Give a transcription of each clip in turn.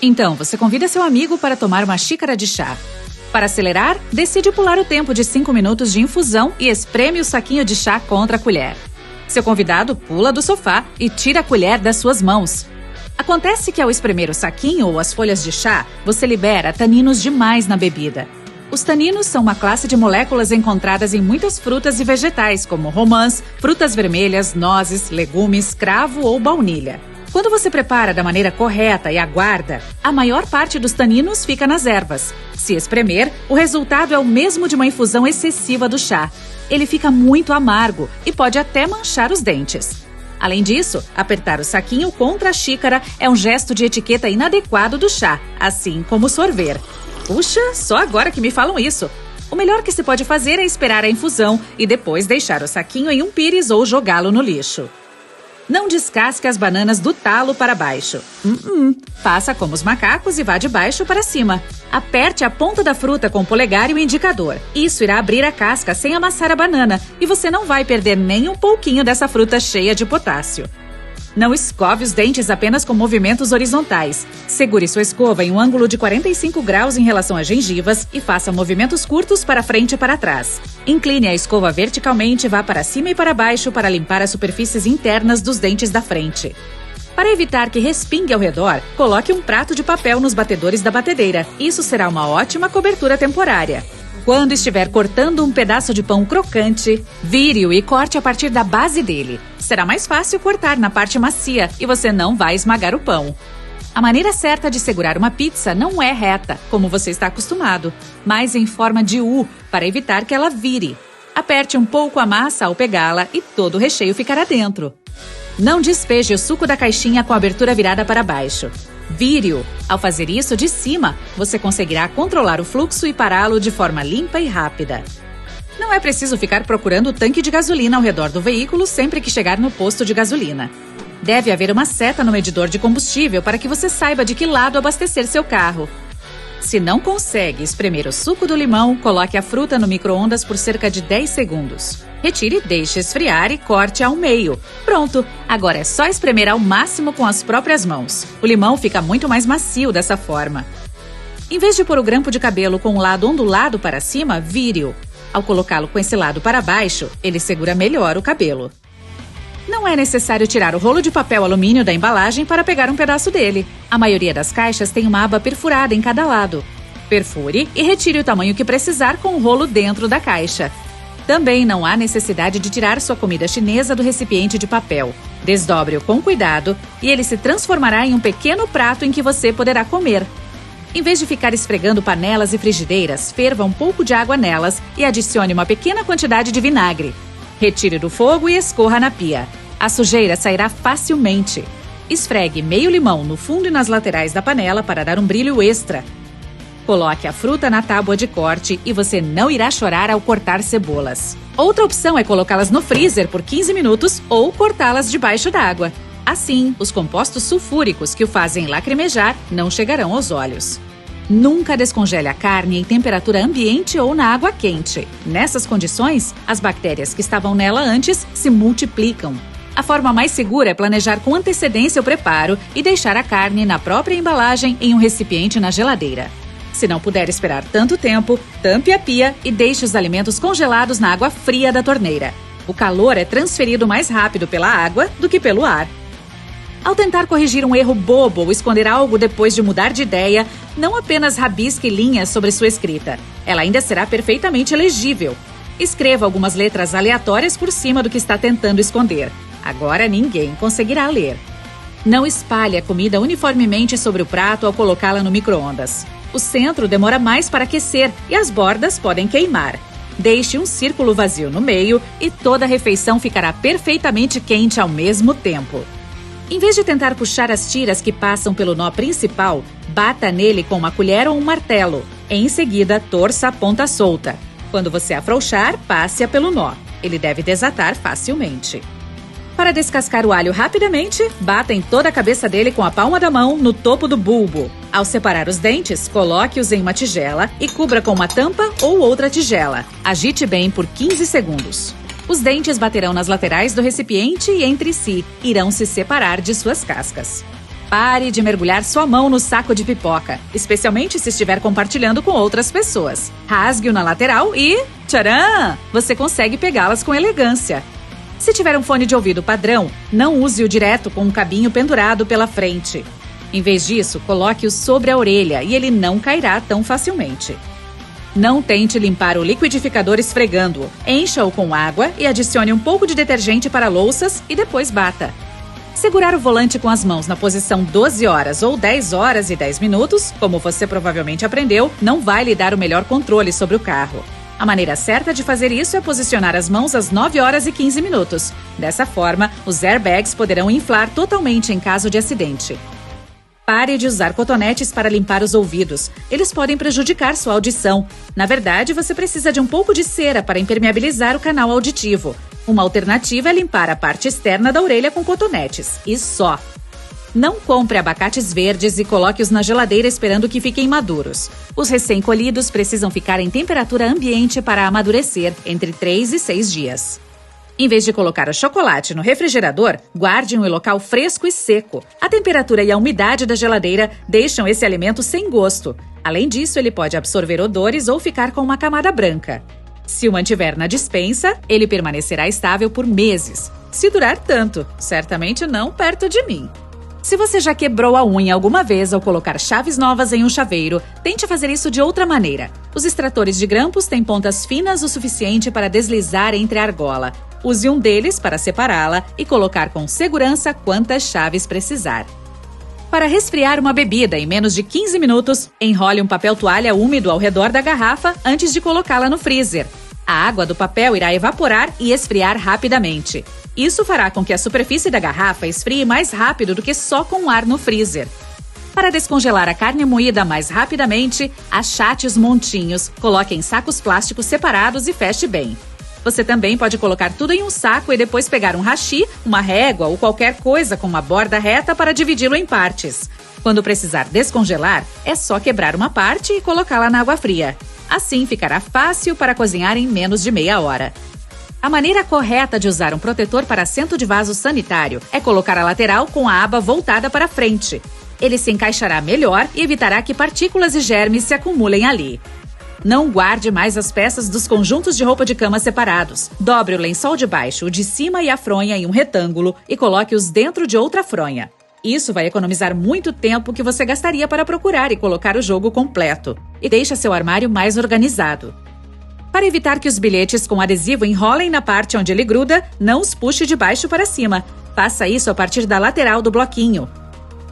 Então, você convida seu amigo para tomar uma xícara de chá. Para acelerar, decide pular o tempo de 5 minutos de infusão e espreme o saquinho de chá contra a colher. Seu convidado pula do sofá e tira a colher das suas mãos. Acontece que ao espremer o saquinho ou as folhas de chá, você libera taninos demais na bebida. Os taninos são uma classe de moléculas encontradas em muitas frutas e vegetais, como romãs, frutas vermelhas, nozes, legumes, cravo ou baunilha. Quando você prepara da maneira correta e aguarda, a maior parte dos taninos fica nas ervas. Se espremer, o resultado é o mesmo de uma infusão excessiva do chá. Ele fica muito amargo e pode até manchar os dentes. Além disso, apertar o saquinho contra a xícara é um gesto de etiqueta inadequado do chá, assim como sorver. Puxa, só agora que me falam isso. O melhor que se pode fazer é esperar a infusão e depois deixar o saquinho em um pires ou jogá-lo no lixo. Não descasque as bananas do talo para baixo. Faça como os macacos e vá de baixo para cima. Aperte a ponta da fruta com o polegar e o indicador. Isso irá abrir a casca sem amassar a banana e você não vai perder nem um pouquinho dessa fruta cheia de potássio. Não escove os dentes apenas com movimentos horizontais. Segure sua escova em um ângulo de 45 graus em relação às gengivas e faça movimentos curtos para frente e para trás. Incline a escova verticalmente e vá para cima e para baixo para limpar as superfícies internas dos dentes da frente. Para evitar que respingue ao redor, coloque um prato de papel nos batedores da batedeira. Isso será uma ótima cobertura temporária. Quando estiver cortando um pedaço de pão crocante, vire-o e corte a partir da base dele. Será mais fácil cortar na parte macia e você não vai esmagar o pão. A maneira certa de segurar uma pizza não é reta, como você está acostumado, mas em forma de U, para evitar que ela vire. Aperte um pouco a massa ao pegá-la e todo o recheio ficará dentro. Não despeje o suco da caixinha com a abertura virada para baixo. Vire-o. Ao fazer isso de cima, você conseguirá controlar o fluxo e pará-lo de forma limpa e rápida. Não é preciso ficar procurando o tanque de gasolina ao redor do veículo sempre que chegar no posto de gasolina. Deve haver uma seta no medidor de combustível para que você saiba de que lado abastecer seu carro. Se não consegue espremer o suco do limão, coloque a fruta no micro-ondas por cerca de 10 segundos. Retire, deixe esfriar e corte ao meio. Pronto! Agora é só espremer ao máximo com as próprias mãos. O limão fica muito mais macio dessa forma. Em vez de pôr o grampo de cabelo com o lado ondulado para cima, vire-o. Ao colocá-lo com esse lado para baixo, ele segura melhor o cabelo. Não é necessário tirar o rolo de papel alumínio da embalagem para pegar um pedaço dele. A maioria das caixas tem uma aba perfurada em cada lado. Perfure e retire o tamanho que precisar com o rolo dentro da caixa. Também não há necessidade de tirar sua comida chinesa do recipiente de papel. Desdobre-o com cuidado e ele se transformará em um pequeno prato em que você poderá comer. Em vez de ficar esfregando panelas e frigideiras, ferva um pouco de água nelas e adicione uma pequena quantidade de vinagre. Retire do fogo e escorra na pia. A sujeira sairá facilmente. Esfregue meio limão no fundo e nas laterais da panela para dar um brilho extra. Coloque a fruta na tábua de corte e você não irá chorar ao cortar cebolas. Outra opção é colocá-las no freezer por 15 minutos ou cortá-las debaixo d'água. Assim, os compostos sulfúricos que o fazem lacrimejar não chegarão aos olhos. Nunca descongele a carne em temperatura ambiente ou na água quente. Nessas condições, as bactérias que estavam nela antes se multiplicam. A forma mais segura é planejar com antecedência o preparo e deixar a carne na própria embalagem em um recipiente na geladeira. Se não puder esperar tanto tempo, tampe a pia e deixe os alimentos congelados na água fria da torneira. O calor é transferido mais rápido pela água do que pelo ar. Ao tentar corrigir um erro bobo ou esconder algo depois de mudar de ideia, não apenas rabisque linhas sobre sua escrita. Ela ainda será perfeitamente legível. Escreva algumas letras aleatórias por cima do que está tentando esconder. Agora ninguém conseguirá ler. Não espalhe a comida uniformemente sobre o prato ao colocá-la no micro-ondas. O centro demora mais para aquecer e as bordas podem queimar. Deixe um círculo vazio no meio e toda a refeição ficará perfeitamente quente ao mesmo tempo. Em vez de tentar puxar as tiras que passam pelo nó principal, bata nele com uma colher ou um martelo. Em seguida, torça a ponta solta. Quando você afrouxar, passe-a pelo nó. Ele deve desatar facilmente. Para descascar o alho rapidamente, bata em toda a cabeça dele com a palma da mão no topo do bulbo. Ao separar os dentes, coloque-os em uma tigela e cubra com uma tampa ou outra tigela. Agite bem por 15 segundos. Os dentes baterão nas laterais do recipiente e entre si, irão se separar de suas cascas. Pare de mergulhar sua mão no saco de pipoca, especialmente se estiver compartilhando com outras pessoas. Rasgue-o na lateral e, tcharam! Você consegue pegá-las com elegância. Se tiver um fone de ouvido padrão, não use-o direto com um cabinho pendurado pela frente. Em vez disso, coloque-o sobre a orelha e ele não cairá tão facilmente. Não tente limpar o liquidificador esfregando-o. Encha-o com água e adicione um pouco de detergente para louças e depois bata. Segurar o volante com as mãos na posição 12 horas ou 10 horas e 10 minutos, como você provavelmente aprendeu, não vai lhe dar o melhor controle sobre o carro. A maneira certa de fazer isso é posicionar as mãos às 9 horas e 15 minutos. Dessa forma, os airbags poderão inflar totalmente em caso de acidente. Pare de usar cotonetes para limpar os ouvidos. Eles podem prejudicar sua audição. Na verdade, você precisa de um pouco de cera para impermeabilizar o canal auditivo. Uma alternativa é limpar a parte externa da orelha com cotonetes. E só. Não compre abacates verdes e coloque-os na geladeira esperando que fiquem maduros. Os recém-colhidos precisam ficar em temperatura ambiente para amadurecer, entre 3 e 6 dias. Em vez de colocar o chocolate no refrigerador, guarde-o em local fresco e seco. A temperatura e a umidade da geladeira deixam esse alimento sem gosto. Além disso, ele pode absorver odores ou ficar com uma camada branca. Se o mantiver na despensa, ele permanecerá estável por meses. Se durar tanto, certamente não perto de mim. Se você já quebrou a unha alguma vez ao colocar chaves novas em um chaveiro, tente fazer isso de outra maneira. Os extratores de grampos têm pontas finas o suficiente para deslizar entre a argola. Use um deles para separá-la e colocar com segurança quantas chaves precisar. Para resfriar uma bebida em menos de 15 minutos, enrole um papel toalha úmido ao redor da garrafa antes de colocá-la no freezer. A água do papel irá evaporar e esfriar rapidamente. Isso fará com que a superfície da garrafa esfrie mais rápido do que só com ar no freezer. Para descongelar a carne moída mais rapidamente, achate os montinhos, coloque em sacos plásticos separados e feche bem. Você também pode colocar tudo em um saco e depois pegar um hashi, uma régua ou qualquer coisa com uma borda reta para dividi-lo em partes. Quando precisar descongelar, é só quebrar uma parte e colocá-la na água fria. Assim ficará fácil para cozinhar em menos de meia hora. A maneira correta de usar um protetor para assento de vaso sanitário é colocar a lateral com a aba voltada para frente. Ele se encaixará melhor e evitará que partículas e germes se acumulem ali. Não guarde mais as peças dos conjuntos de roupa de cama separados. Dobre o lençol de baixo, o de cima e a fronha em um retângulo e coloque-os dentro de outra fronha. Isso vai economizar muito tempo que você gastaria para procurar e colocar o jogo completo. E deixa seu armário mais organizado. Para evitar que os bilhetes com adesivo enrolem na parte onde ele gruda, não os puxe de baixo para cima. Faça isso a partir da lateral do bloquinho.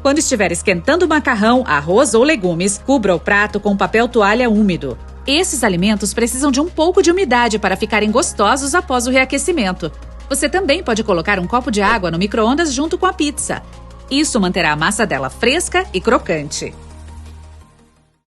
Quando estiver esquentando macarrão, arroz ou legumes, cubra o prato com papel toalha úmido. Esses alimentos precisam de um pouco de umidade para ficarem gostosos após o reaquecimento. Você também pode colocar um copo de água no micro-ondas junto com a pizza. Isso manterá a massa dela fresca e crocante.